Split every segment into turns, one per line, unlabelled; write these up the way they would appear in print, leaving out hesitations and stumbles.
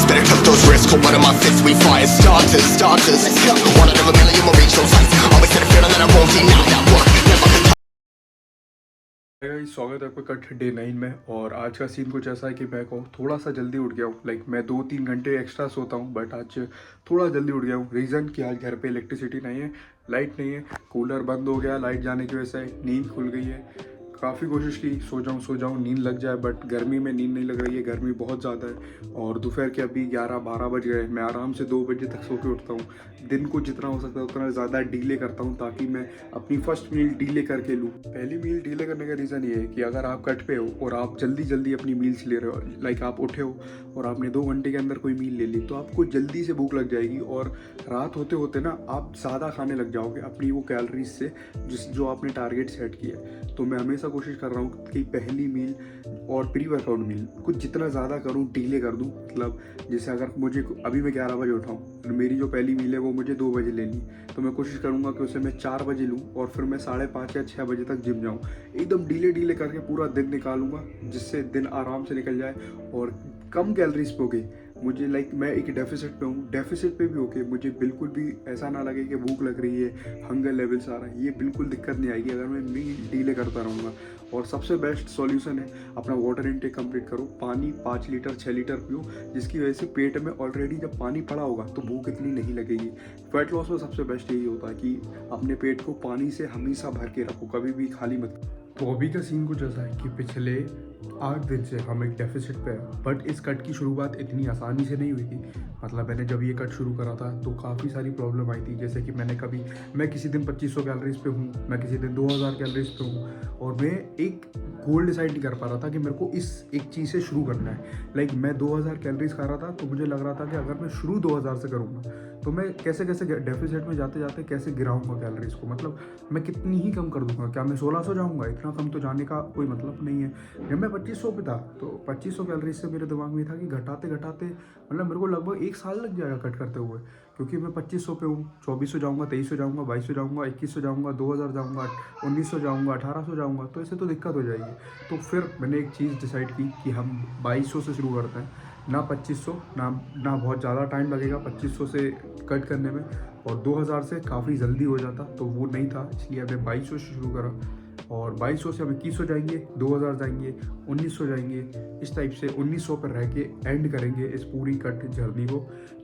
starters. Better took those risks. Hold one of my fists, we fire starters. Let's go. One out of a million will reach those heights. Always had a feeling that I won't deny that work. Never could.
स्वागत है आपका cut day 9 में। और आज का scene कुछ ऐसा है कि मैं को थोड़ा सा जल्दी उठ गया हूँ। लाइक मैं 2-3 घंटे एक्स्ट्रा सोता हूँ, बट आज थोड़ा जल्दी उठ गया हूँ। रीज़न कि आज घर पे इलेक्ट्रिसिटी नहीं है, लाइट नहीं है, कूलर बंद हो गया लाइट जाने की वजह से। नींद खुल गई है। काफ़ी कोशिश की सो जाऊँ नींद लग जाए, बट गर्मी में नींद नहीं लग रही है। गर्मी बहुत ज़्यादा है और दोपहर के अभी 11-12 बज गए। मैं आराम से 2 बजे तक सो के उठता हूँ। दिन को जितना हो सकता है उतना ज़्यादा डीले करता हूँ ताकि मैं अपनी फर्स्ट मील डीले करके लूँ। पहली मील डीले करने का रीज़न ये है कि अगर आप कट पे हो और आप जल्दी अपनी मील्स ले रहे हो, लाइक आप उठे हो और आपने 2 घंटे के अंदर कोई मील ले ली, तो आपको जल्दी से भूख लग जाएगी और रात होते होते ना आप ज़्यादा खाने लग जाओगे अपनी वो कैलोरीज से जो आपने टारगेट सेट किया है। तो मैं हमेशा कोशिश कर रहा हूँ कि पहली मील और प्री वर्कआउट मील कुछ जितना ज़्यादा करूँ डीले कर दूँ। मतलब जैसे अगर मुझे अभी मैं 11 बजे उठाऊँ और मेरी जो पहली मील है वो मुझे 2 बजे लेनी, तो मैं कोशिश करूँगा कि उसे मैं 4 बजे लूँ और फिर मैं 5:30 या 6 बजे तक जिम जाऊँ। एकदम डीले करके पूरा दिन निकालूंगा जिससे दिन आराम से निकल जाए और कम कैलोरीज पे होगी मुझे। लाइक मैं एक डेफिसिट पे हूँ, डेफिसिट पे भी होके मुझे बिल्कुल भी ऐसा ना लगे कि भूख लग रही है, हंगर लेवल्स आ रहा है। ये बिल्कुल दिक्कत नहीं आएगी अगर मैं मील डीले करता रहूँगा। और सबसे बेस्ट सॉल्यूशन है अपना वाटर इनटेक कंप्लीट करो। पानी 5 लीटर 6 लीटर पियो, जिसकी वजह से पेट में ऑलरेडी जब पानी पड़ा होगा तो भूख इतनी नहीं लगेगी। फैट लॉस में सबसे बेस्ट यही होता है कि अपने पेट को पानी से हमेशा भर के रखो, कभी भी खाली मत। तो अभी का सीन कुछ ऐसा है कि पिछले 8 दिन से हम एक डेफिसिट पे है, बट इस कट की शुरुआत इतनी आसानी से नहीं हुई थी। मतलब मैंने जब ये कट शुरू करा था तो काफ़ी सारी प्रॉब्लम आई थी। जैसे कि मैं किसी दिन 2500 कैलोरीज पे हूँ, मैं किसी दिन 2000 कैलोरीज पे हूँ और मैं एक गोल डिसाइड नहीं कर पा रहा था कि मेरे को इस एक चीज़ से शुरू करना है। लाइक मैं 2000 कैलोरीज खा रहा था तो मुझे लग रहा था कि अगर मैं शुरू 2000 से करूँगा तो मैं कैसे डेफिसिट में जाते जाते कैसे गिराऊंगा कैलोरीज को। मतलब मैं कितनी ही कम कर दूंगा, क्या मैं 1600 जाऊंगा? इतना कम तो जाने का कोई मतलब नहीं है। जब मैं 2500 पे था तो 2500 कैलोरीज से मेरे दिमाग में था कि घटाते मतलब मेरे को लगभग 1 साल लग जाएगा कट करते हुए, क्योंकि मैं 2500 पे हूँ। 2400 जाऊँगा, 2300 जाऊँगा, 2200 जाऊँगा, 2100 जाऊँगा, 2000 जाऊँगा, 1900 जाऊँगा, 1800 जाऊँगा, तो ऐसे तो दिक्कत हो जाएगी। तो फिर मैंने एक चीज़ डिसाइड की कि हम 2200 से शुरू करते हैं, ना 2500, ना बहुत ज़्यादा टाइम लगेगा 2500 से कट करने में, और 2000 से काफ़ी जल्दी हो जाता, तो वो नहीं था, इसलिए हमने 2200 से शुरू करा। और 2200 से हम 2100 जाएंगे, 2000 जाएंगे, 1900 जाएंगे, इस टाइप से 1900 पर रह के एंड करेंगे इस पूरी कट जर्नी को।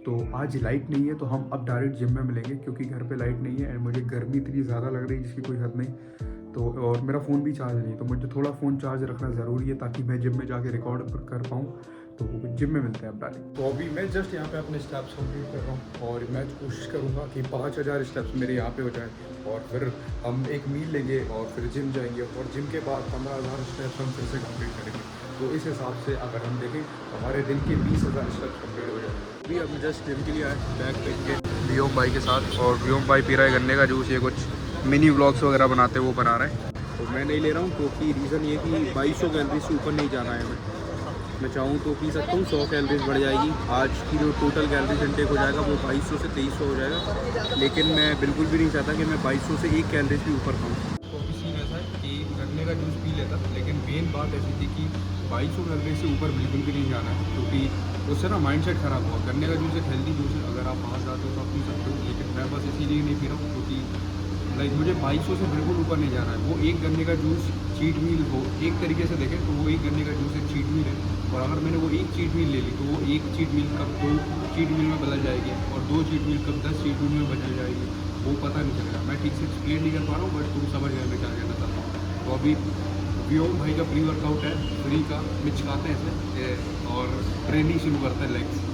तो आज लाइट नहीं है तो हम अब डायरेक्ट जिम में मिलेंगे, क्योंकि घर पे लाइट नहीं है एंड मुझे गर्मी इतनी ज़्यादा लग रही है जिसकी कोई हद नहीं। तो और मेरा फ़ोन भी चार्ज नहीं है, तो मुझे थोड़ा फ़ोन चार्ज रखना ज़रूरी है ताकि मैं जिम में जाके रिकॉर्ड कर पाऊँ। तो जिम में मिलते हैं अब डायरेक्ट। तो अभी मैं जस्ट यहाँ पे अपने स्टेप्स कंप्लीट कर रहा हूँ और मैं कोशिश करूँगा कि 5000 स्टेप्स मेरे यहाँ पे हो जाए और फिर हम एक मील लेंगे और फिर जिम जाएंगे और जिम के बाद 15000 स्टेप्स हम फिर से कंप्लीट करेंगे। तो इस हिसाब से अगर हम देखें तो हमारे दिन के 20000 स्टेप्स कंप्लीट हो जाएंगे। अभी हम जस्ट जिम के लिए आए बैग पैक के व्योम भाई के साथ, और व्योम भाई पी रहा है गन्ने का जूस। ये कुछ मिनी व्लॉग्स वगैरह बनाते हैं वो बना रहे हैं। तो मैं नहीं ले रहा हूँ क्योंकि रीज़न ये कि 2200 कैलोरीज से ऊपर नहीं जाना है। मैं चाहूँ तो पी सकता हूँ, 100 कैलोरीज बढ़ जाएगी। आज की जो टोटल कैलोरीज इंटेक हो जाएगा वो 2200 से 2300 हो जाएगा, लेकिन मैं बिल्कुल भी नहीं चाहता कि मैं 2200 से 1 कैलोरीज भी ऊपर खाऊँ। तो अभी सीन ऐसा है कि गन्ने का जूस पी लेता, लेकिन मेन बात ऐसी थी कि 2200 कैलोरीज से ऊपर बिल्कुल भी नहीं जाना है, क्योंकि उससे ना माइंडसेट ख़राब हुआ। गन्ने का जूस एक हेल्दी जूस है, अगर आप बाहर जाते हो तो आप पी सकते हो, लेकिन मैं बस इसीलिए नहीं पी रहा हूँ क्योंकि लाइक मुझे 2200 से बिल्कुल ऊपर नहीं जाना है। वो एक गन्ने का जूस चीट मील हो, एक तरीके से देखें तो वो एक गन्ने का जूस एक चीट मील है, और अगर मैंने वो एक चीट मील ले ली तो वो एक चीट मील कब 2 चीट मील में बदल जाएगी, और 2 चीट मील कब 10 चीट मील में बदल जाएगी, वो पता नहीं चलेगा। मैं ठीक से एक्सप्लेन नहीं कर पा रहा हूँ, बट तुम समझ गए मैं क्या कहना चाहता हूँ। तो अभी व्योम भाई का प्री वर्कआउट है, फ्री का मिचकाते हैं इसे और ट्रेनिंग शुरू करते हैं लेग्स।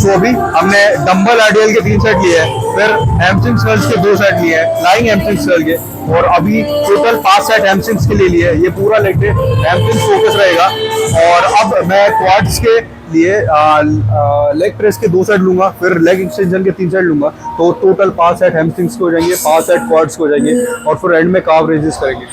तो अभी हमने डंबल आरडीएल के 3 सेट लिए हैं, फिर हैमस्ट्रिंग कर्ल्स के 2 सेट लिए हैं, लाइंग हैमस्ट्रिंग कर्ल के, और अभी टोटल 5 सेट हैमस्ट्रिंग्स के लिए लिए है। ये पूरा लेग डे हैमस्ट्रिंग फोकस रहेगा। और अब मैं क्वाड्स के लिए लेग प्रेस के 2 सेट लूंगा, फिर लेग एक्सटेंशन के 3 सेट लूंगा, तो टोटल 5 सेट हैमस्ट्रिंग्स के हो जाएंगे, 5 सेट क्वाड्स के हो जाएंगे, और फिर एंड में काफ रेजेस करेंगे।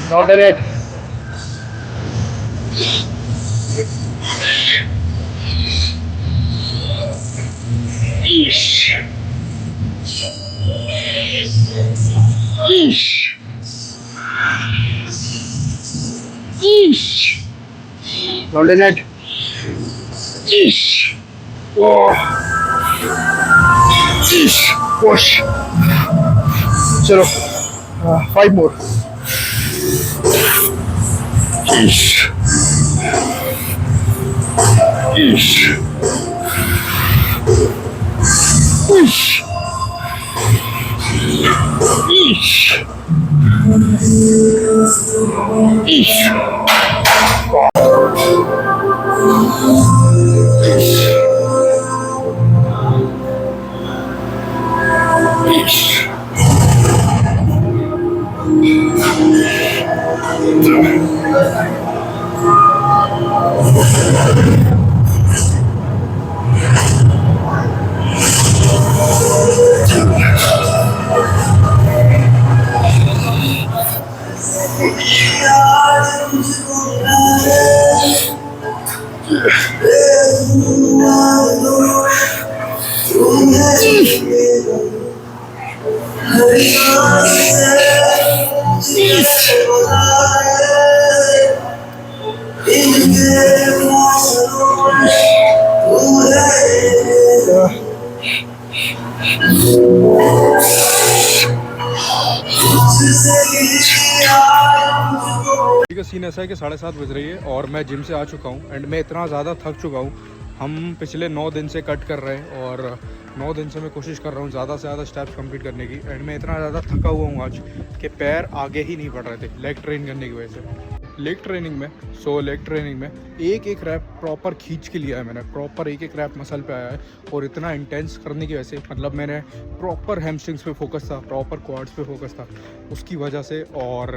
Not in it. Not in it. Oh. Push. चलो 5 more.
का सीन ऐसा है कि 7:30 बज रही है और मैं जिम से आ चुका हूँ एंड मैं इतना ज़्यादा थक चुका हूँ। हम पिछले 9 दिन से कट कर रहे हैं और 9 दिन से मैं कोशिश कर रहा हूँ ज़्यादा से ज़्यादा स्टेप्स कंप्लीट करने की एंड मैं इतना ज़्यादा थका हुआ हूँ आज कि पैर आगे ही नहीं बढ़ रहे थे लेग ट्रेन करने की वजह से। लेग ट्रेनिंग में एक रैप प्रॉपर खींच के लिया है मैंने, प्रॉपर एक रैप मसल पे आया है और इतना इंटेंस करने की वजह से मतलब मैंने प्रॉपर हैमस्ट्रिंग्स पे फोकस था, प्रॉपर क्वाड्स पे फोकस था उसकी वजह से और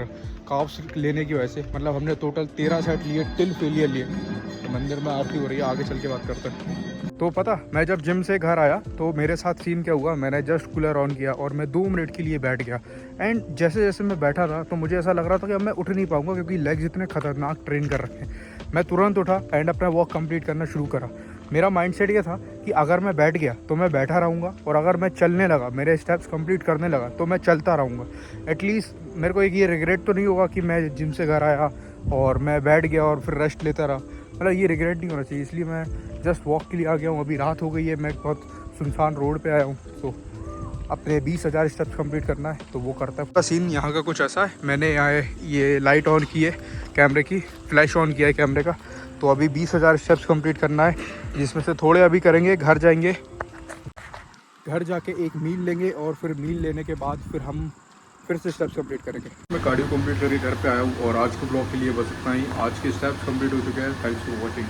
काफ्स लेने की वजह से मतलब हमने टोटल 13 सेट लिए टिल फेलियर लिए। तो मंदिर में आरती हो रही है, आगे चल के बात करते हैं। तो पता मैं जब जिम से घर आया तो मेरे साथ सीन क्या हुआ, मैंने जस्ट कूलर ऑन किया और मैं 2 मिनट के लिए बैठ गया एंड जैसे जैसे मैं बैठा था तो मुझे ऐसा लग रहा था कि अब मैं उठ नहीं पाऊंगा क्योंकि लेग्स इतने खतरनाक ट्रेन कर रखे हैं। मैं तुरंत उठा एंड अपना वॉक कंप्लीट करना शुरू करा। मेरा माइंडसेट ये था कि अगर मैं बैठ गया तो मैं बैठा रहूँगा और अगर मैं चलने लगा, मेरे स्टेप्स कंप्लीट करने लगा तो मैं चलता रहूँगा। एटलीस्ट मेरे को एक ये रिग्रेट तो नहीं होगा कि मैं जिम से घर आया और मैं बैठ गया और फिर रेस्ट लेता रहा, मतलब ये रिग्रेट नहीं होना चाहिए। इसलिए मैं जस्ट वॉक के लिए आ गया हूँ। अभी रात हो गई है, मैं बहुत सुनसान रोड पे आया हूँ तो अपने 20,000 स्टेप्स कंप्लीट करना है तो वो करता है। सीन यहाँ का कुछ ऐसा है, मैंने यहाँ ये लाइट ऑन की है कैमरे की, फ्लैश ऑन किया है कैमरे का, तो अभी 20,000 स्टेप्स कंप्लीट करना है, जिसमें से थोड़े अभी करेंगे, घर जाएंगे, घर जाके एक मील लेंगे और फिर मील लेने के बाद फिर हम फिर से स्टेप्स कंप्लीट करेंगे। मैं कार्डियो कंप्लीट करके घर पे आया हूँ और आज के ब्लॉग के लिए बस इतना ही। आज के स्टेप्स कंप्लीट हो चुके हैं। Thanks for watching.